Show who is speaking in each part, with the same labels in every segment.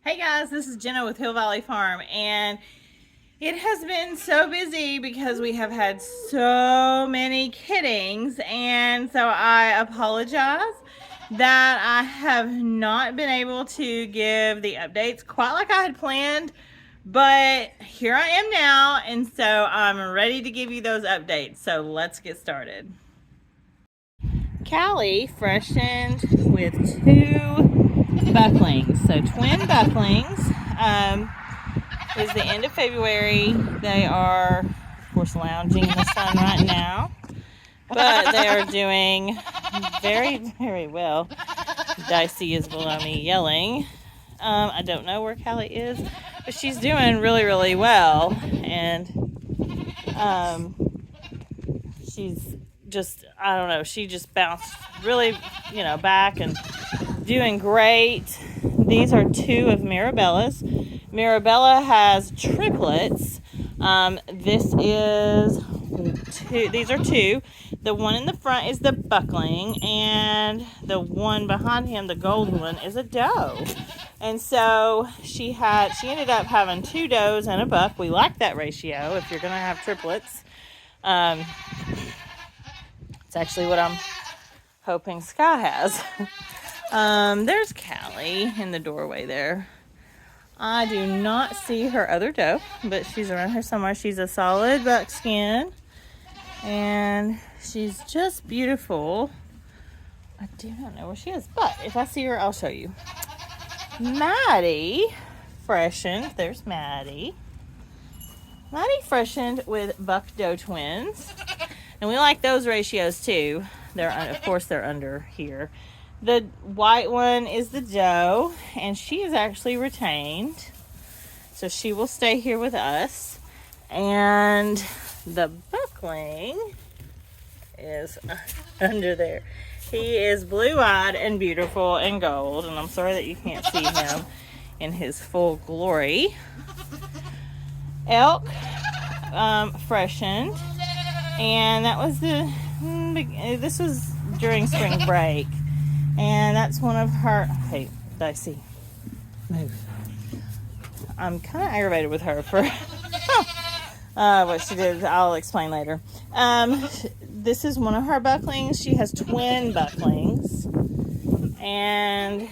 Speaker 1: Hey guys, this is Jenna with Hill Valley Farm, and it has been so busy because we have had so many kittings, and so I apologize that I have not been able to give the updates quite like I had planned, but here I am now, and so I'm ready to give you those updates. So let's get started. Callie freshened with two bucklings, so twin bucklings. It is the end of February. They are, of course, lounging in the sun right now, but they are doing very, very well. Dicey is below me yelling. I don't know where Callie is, but she's doing really, really well, and she's just, I don't know, she just bounced really, back and doing great. These are two of Mirabella's. Mirabella has triplets. This is two. These are two. The one in the front is the buckling, and the one behind him, the gold one, is a doe. And so she ended up having two does and a buck. We like that ratio if you're gonna have triplets. It's actually what I'm hoping Sky has. There's Callie in the doorway there. I do not see her other doe, but she's around here somewhere. She's a solid buckskin, and she's just beautiful. I do not know where she is, but if I see her, I'll show you. Maddie freshened. There's Maddie. Maddie freshened with buck doe twins, and we like those ratios too. Of course, they're under here. The white one is the doe, and she is actually retained, so she will stay here with us. And the buckling is under there. He is blue-eyed and beautiful and gold, and I'm sorry that you can't see him in his full glory. Elk freshened, and that was this was during spring break. And that's one of her. Hey, Dicey, move. I'm kind of aggravated with her for what she did. I'll explain later. This is one of her bucklings. She has twin bucklings, and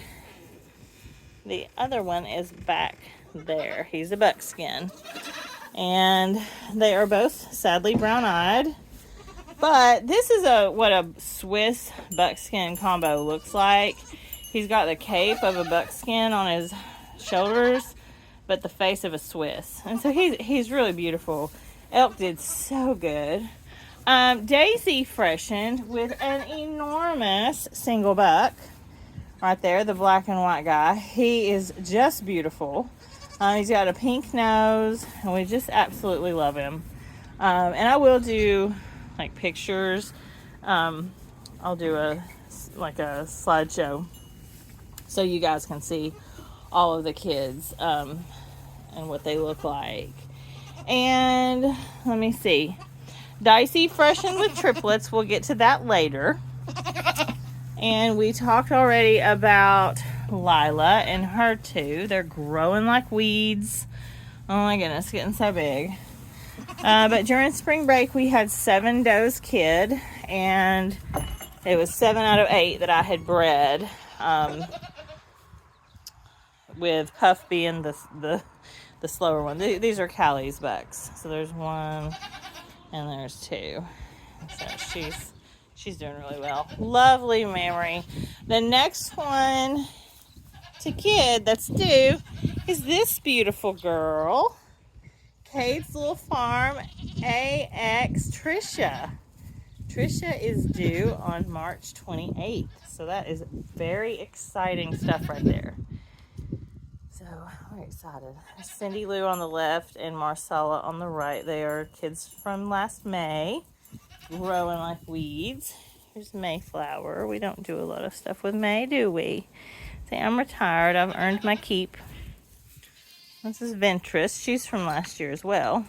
Speaker 1: the other one is back there. He's a buckskin, and they are both sadly brown-eyed. But this is what a Swiss buckskin combo looks like. He's got the cape of a buckskin on his shoulders, but the face of a Swiss. And so he's really beautiful. Elk did so good. Daisy freshened with an enormous single buck. Right there, the black and white guy. He is just beautiful. He's got a pink nose, and we just absolutely love him. And I will do pictures. I'll do a slideshow so you guys can see all of the kids and what they look like. And let me see. Dicey freshened with triplets. We'll get to that later. And we talked already about Lila and her two. They're growing like weeds. Oh my goodness, getting so big. But during spring break, we had 7 does kid, and it was 7 out of 8 that I had bred, with Puff being the slower one. These are Callie's bucks. So there's 1 and there's 2. So she's doing really well. Lovely memory. The next one to kid that's due is this beautiful girl. Cade's Little Farm AX Trisha. Trisha is due on March 28th. So that is very exciting stuff right there. So we're excited. Cindy Lou on the left and Marcella on the right. They are kids from last May, growing like weeds. Here's Mayflower. We don't do a lot of stuff with May, do we? Say, I'm retired. I've earned my keep. This is Ventress. She's from last year as well.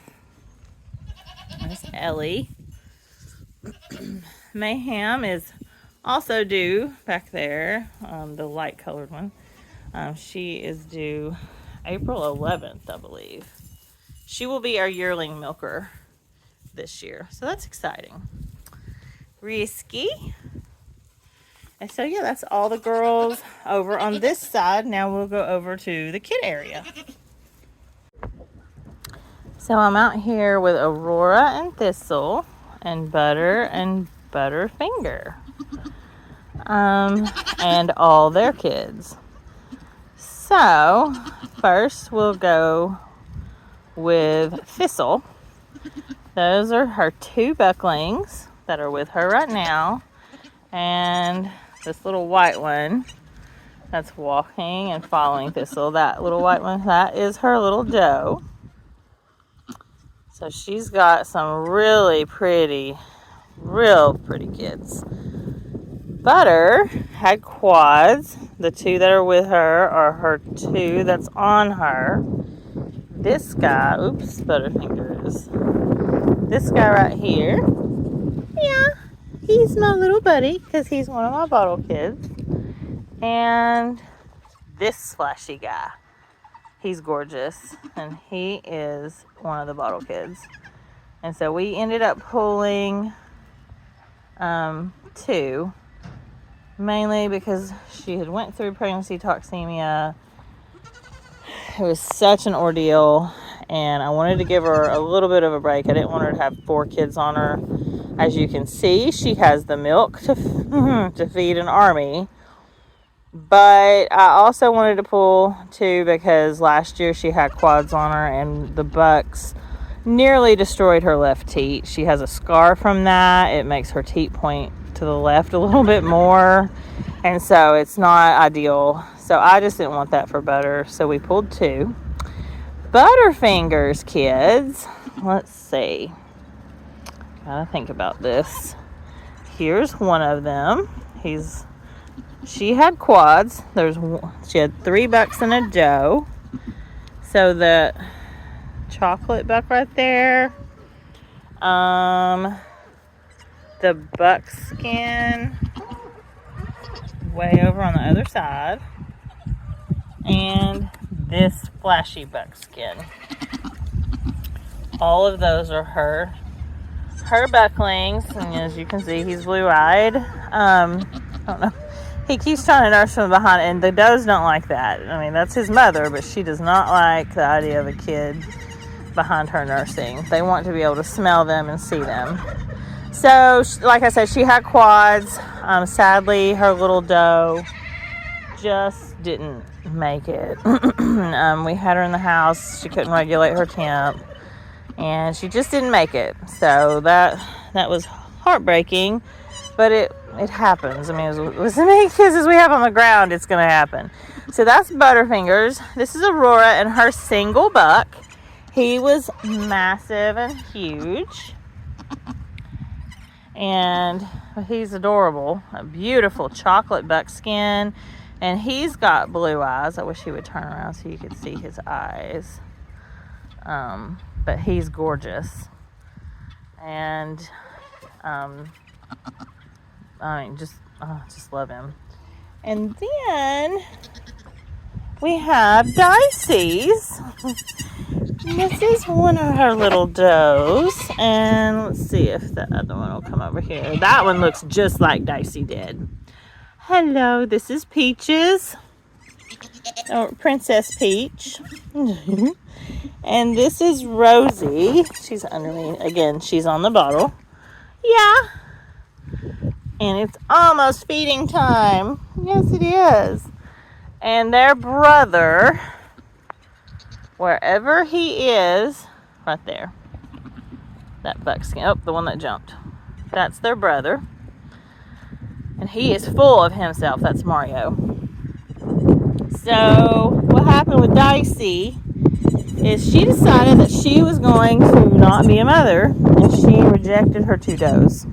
Speaker 1: There's Ellie. Mayhem is also due back there, the light colored one. She is due April 11th, I believe. She will be our yearling milker this year, so that's exciting. Risky. And so yeah, that's all the girls over on this side. Now we'll go over to the kid area. So I'm out here with Aurora and Thistle and Butter and Butterfinger. And all their kids. So first we'll go with Thistle. Those are her 2 bucklings that are with her right now. And this little white one that's walking and following Thistle, that little white one, that is her little doe. So she's got some really pretty, real pretty kids. Butter had quads. The 2 that are with her are her 2 that's on her. This guy, oops, Butterfingers. This guy right here, yeah, he's my little buddy because he's one of my bottle kids. And this flashy guy, he's gorgeous, and he is one of the bottle kids. And so we ended up pulling 2, mainly because she had went through pregnancy toxemia. It was such an ordeal, and I wanted to give her a little bit of a break. I didn't want her to have 4 kids on her. As you can see, she has the milk to feed an army. But I also wanted to pull 2 because last year she had quads on her and the bucks nearly destroyed her left teat. She has a scar from that. It makes her teat point to the left a little bit more. And so it's not ideal. So I just didn't want that for Butter. So we pulled 2. Butterfingers kids. Let's see. Gotta think about this. Here's one of them. She had quads. She had 3 bucks and a doe. So the chocolate buck right there. The buckskin way over on the other side. And this flashy buckskin. All of those are her bucklings. And as you can see, he's blue-eyed. I don't know. He keeps trying to nurse from behind, and the does don't like that. I mean, that's his mother, but she does not like the idea of a kid behind her nursing. They want to be able to smell them and see them. So, like I said, she had quads. Sadly, her little doe just didn't make it. We had her in the house. She couldn't regulate her temp, and she just didn't make it. So that was heartbreaking, but it happens. I mean, as many kids as we have on the ground, it's going to happen. So that's Butterfingers. This is Aurora and her single buck. He was massive and huge. And he's adorable. A beautiful chocolate buckskin. And he's got blue eyes. I wish he would turn around so you could see his eyes. But he's gorgeous. And I mean, just love him. And then we have Dicey's. This is one of her little does. And let's see if the other one will come over here. That one looks just like Dicey did. Hello, this is Peaches. Oh, Princess Peach. And this is Rosie. She's under me. Again, she's on the bottle. Yeah. And it's almost feeding time. Yes, it is. And their brother, wherever he is, right there. That buckskin. Oh, the one that jumped. That's their brother. And he is full of himself. That's Mario. So, what happened with Dicey is she decided that she was going to not be a mother, and she rejected her 2 does.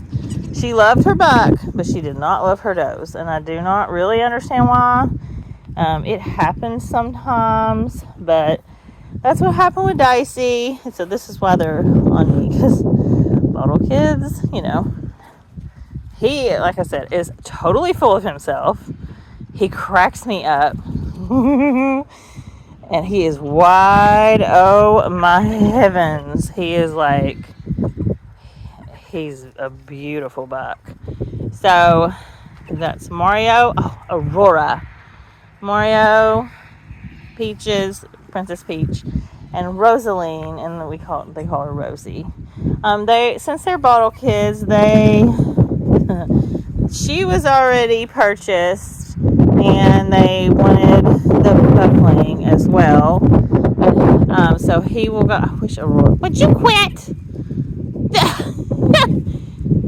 Speaker 1: She loved her buck, but she did not love her does, and I do not really understand why. It happens sometimes, but that's what happened with Dicey. And so this is why they're on me, because bottle kids, you know, he, like I said, is totally full of himself. He cracks me up. And he is wide, oh my heavens. He is like, he's a beautiful buck. So that's Mario, Aurora, Mario, Peaches, Princess Peach, and Rosaline, and they call her Rosie. Since they're bottle kids, she was already purchased, and they wanted the buckling as well. So he will go. I wish Aurora. Would you quit?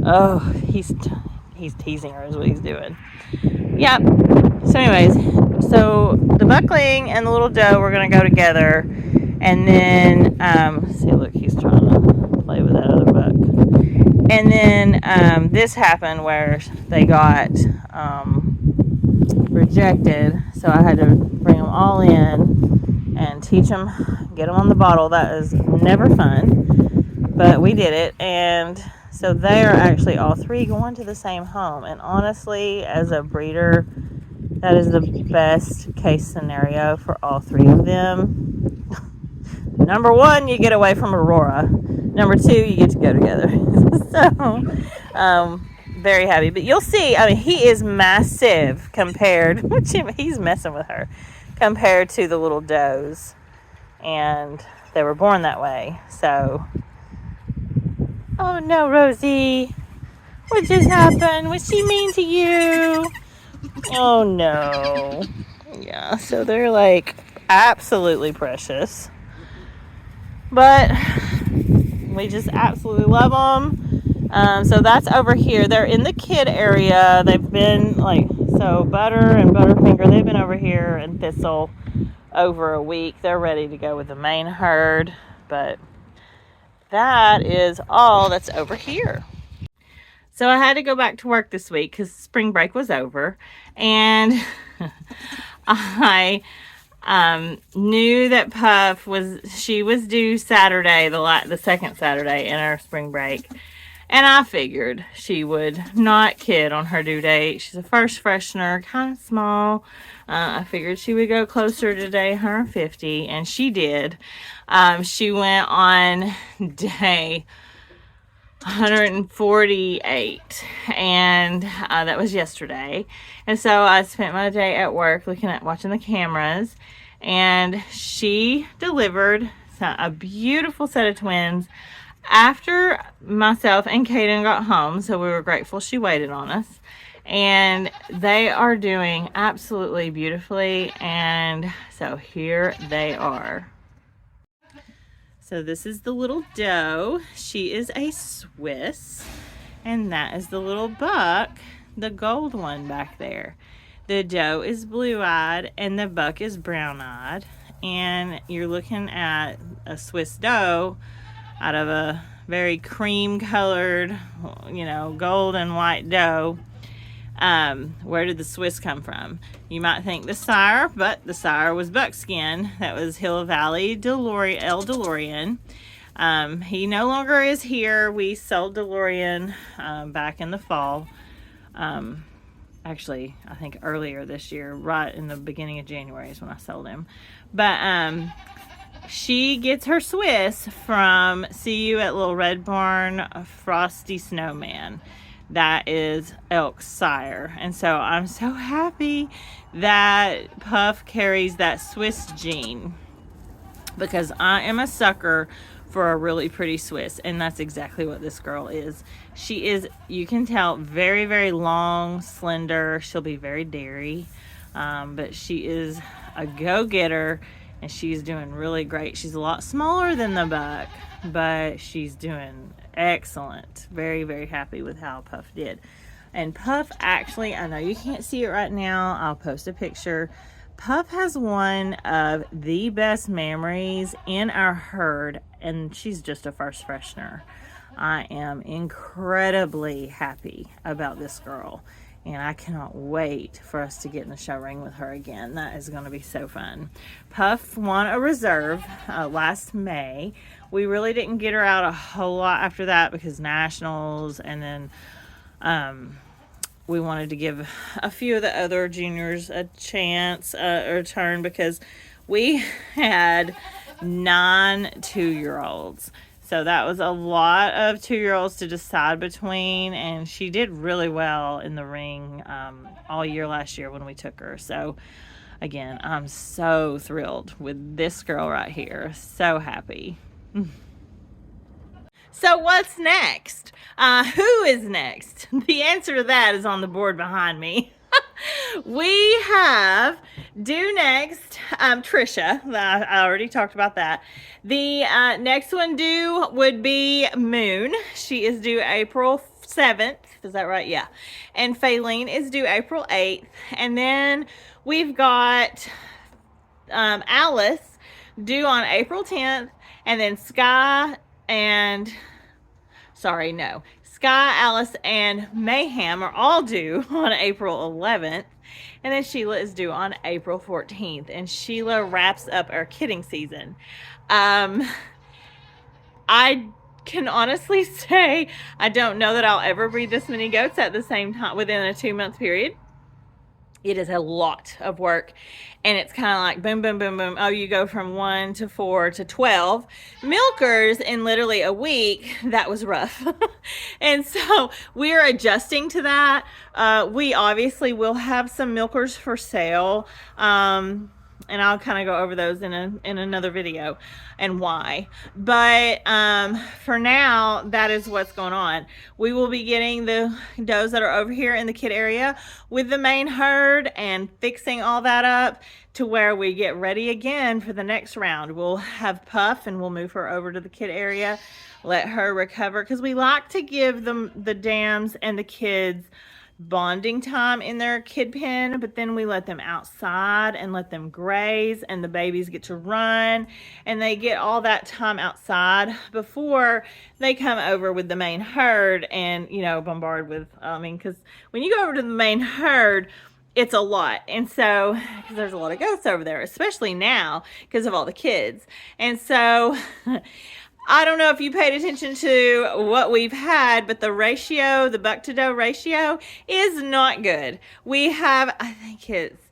Speaker 1: Oh, he's teasing her is what he's doing. Yep. So anyways, so the buckling and the little doe were gonna go together, and then see, look, he's trying to play with that other buck. And then this happened where they got rejected, so I had to bring them all in and teach them, get them on the bottle. That is never fun, but we did it. And so they are actually all three going to the same home, and honestly, as a breeder, that is the best case scenario for all three of them. Number one, you get away from Aurora. Number two, you get to go together. So, very happy. But you'll see, I mean, he is massive compared, he's messing with her, compared to the little does. And they were born that way. So, oh no, Rosie. What just happened? Was she mean to you? Oh no. Yeah, so they're like absolutely precious. But we just absolutely love them. So that's over here. They're in the kid area. They've been so Butter and Butterfinger, they've been over here, and Thistle over a week. They're ready to go with the main herd. But that is all that's over here. So I had to go back to work this week because spring break was over, and I knew that Puff was due Saturday, the second Saturday in our spring break, and I figured she would not kid on her due date. She's a first freshener, kind of small. I figured she would go closer to day 150, and she did. She went on day 148, and that was yesterday. And so I spent my day at work watching the cameras, and she delivered a beautiful set of twins after myself and Kaden got home. So we were grateful she waited on us, and they are doing absolutely beautifully. And so here they are. So this is the little doe. She is a Swiss, and that is the little buck, the gold one back there. The doe is blue-eyed and the buck is brown-eyed, and you're looking at a Swiss doe out of a very cream-colored, gold and white doe. Where did the Swiss come from? You might think the sire, but the sire was buckskin. That was Hill Valley DeLorean. He no longer is here. We sold DeLorean back in the fall. Actually, I think earlier this year, right in the beginning of January is when I sold him. But she gets her Swiss from See You at Little Red Barn, Frosty Snowman. That is Elk's sire. And so I'm so happy that Puff carries that Swiss gene, because I am a sucker for a really pretty Swiss, and that's exactly what this girl is. She is, you can tell, very, very long, slender. She'll be very dairy, but she is a go-getter, and she's doing really great. She's a lot smaller than the buck, but she's doing excellent. Very, very happy with how Puff did. And Puff, actually, I know you can't see it right now, I'll post a picture. Puff has one of the best memories in our herd, and she's just a first freshener. I am incredibly happy about this girl, and I cannot wait for us to get in the show ring with her again. That is going to be so fun. Puff won a reserve last May. We really didn't get her out a whole lot after that because nationals, and then we wanted to give a few of the other juniors a chance or a turn, because we had 9 2-year-olds. So that was a lot of 2-year-olds to decide between, and she did really well in the ring all year last year when we took her. So again, I'm so thrilled with this girl right here. So happy. So what's next? Who is next? The answer to that is on the board behind me. We have due next, Trisha. I already talked about that. The next one due would be Moon. She is due April 7th. Is that right? Yeah. And Faylene is due April 8th. And then we've got Alice due on April 10th. And then Sky, Alice, and Mayhem are all due on April 11th. And then Sheila is due on April 14th. And Sheila wraps up our kidding season. I can honestly say I don't know that I'll ever breed this many goats at the same time within a 2-month period. It is a lot of work, and it's kind of like boom, boom, boom, boom. Oh, you go from 1 to 4 to 12 milkers in literally a week. That was rough. And so we're adjusting to that. We obviously will have some milkers for sale. And I'll kind of go over those in another video and why. But for now, that is what's going on. We will be getting the does that are over here in the kid area with the main herd and fixing all that up to where we get ready again for the next round. We'll have Puff and we'll move her over to the kid area, let her recover, because we like to give them the dams and the kids bonding time in their kid pen, but then we let them outside and let them graze, and the babies get to run and they get all that time outside before they come over with the main herd and, you know, bombard with, because when you go over to the main herd, it's a lot. And so, because there's a lot of goats over there, especially now because of all the kids. And so I don't know if you paid attention to what we've had, but the ratio, the buck to doe ratio is not good. We have, I think it's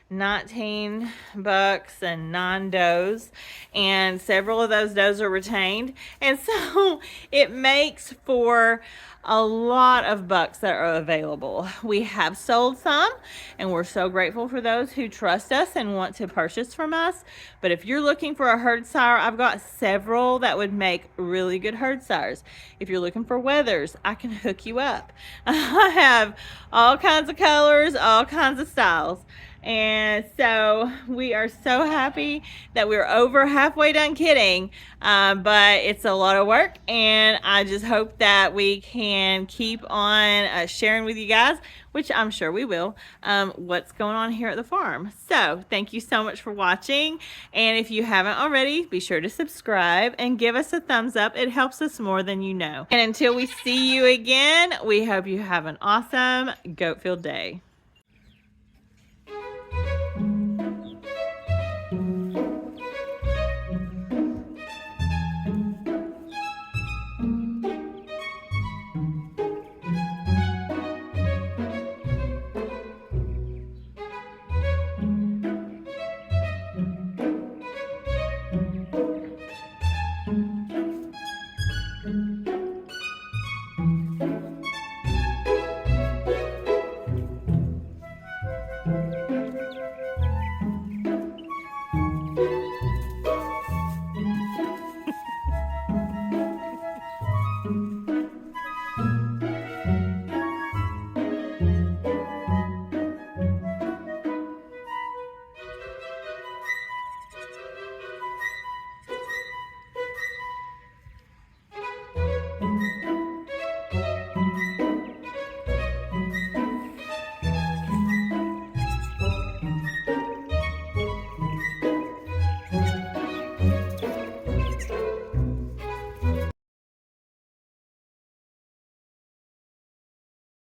Speaker 1: 19 bucks and 9 does, and several of those does are retained. And so it makes for a lot of bucks that are available. We have sold some, and we're so grateful for those who trust us and want to purchase from us. But if you're looking for a herd sire, I've got several that would make really good herd sires. If you're looking for wethers, I can hook you up. I have all kinds of colors, all kinds of styles. And so we are so happy that we're over halfway done kidding, but it's a lot of work, and I just hope that we can keep on sharing with you guys, which I'm sure we will, what's going on here at the farm. So thank you so much for watching, and if you haven't already, be sure to subscribe and give us a thumbs up. It helps us more than you know. And until we see you again, we hope you have an awesome goat field day.